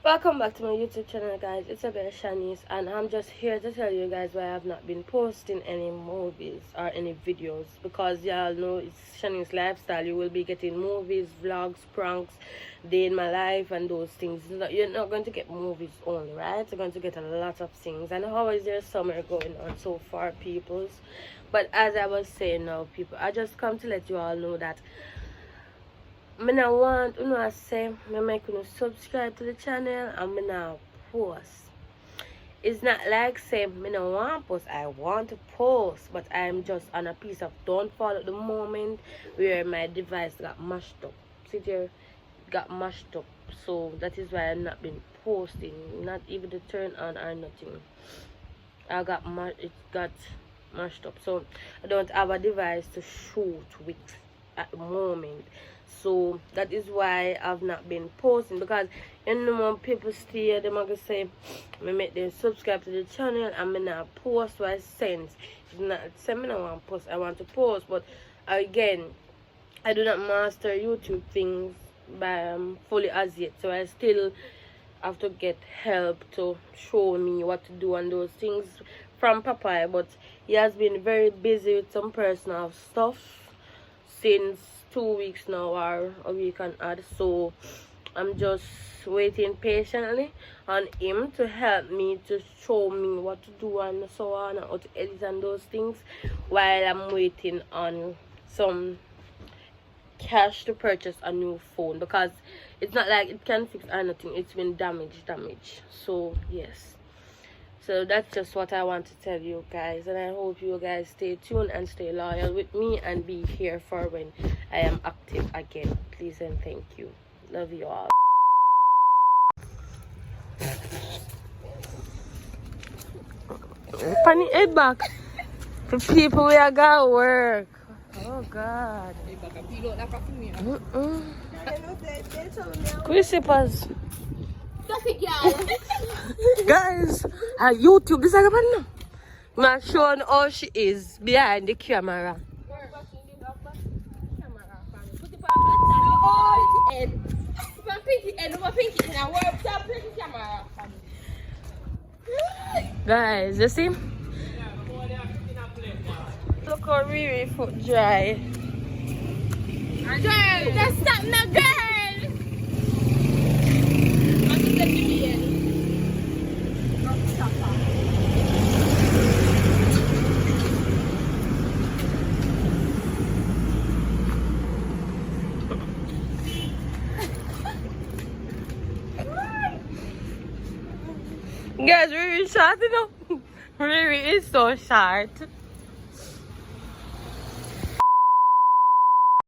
Welcome back to my YouTube channel, guys. It's a girl Shanice, and I'm just here to tell you guys why I have not been posting any movies or any videos, because y'all know it's Shanice lifestyle. You will be getting movies, vlogs, pranks, day in my life, and those things. You're not going to get movies only, right? You're going to get a lot of things. And how is your summer going on so far, peoples? But as I was saying now, people, I just come to let you all know that I want I say I make you subscribe to the channel and I now post. It's not like say I don't want to post, I want to post, but I'm just on a piece of downfall at the moment where my device got mashed up. See there, got mashed up. So that is why I've not been posting, not even to turn on or nothing. It got mashed up, so I don't have a device to shoot with at the moment. So that is why I've not been posting, because you know when people stay, they're gonna say I make them subscribe to the channel and I not post what I sense. It's not say I don't want to post, I want to post, but again I do not master YouTube things by fully as yet, so I still have to get help to show me what to do and those things from Papa. But he has been very busy with some personal stuff since 2 weeks now, or a week and a half, so I'm just waiting patiently on him to help me, to show me what to do and so on, and how to edit and those things, while I'm waiting on some cash to purchase a new phone, because it's not like it can fix or nothing, it's been damaged. So yes, so that's just what I want to tell you guys, and I hope you guys stay tuned and stay loyal with me and be here for when I am active again. Please and thank you. Love you all. Funny head back for people we are going work. Oh God. Christmas. Guys, YouTube, this is a man showing how she is behind the camera. Guys, you see? Look how Riri foot dry. Girl, that's not my girl. Guys, Riri is short enough. Riri is so short.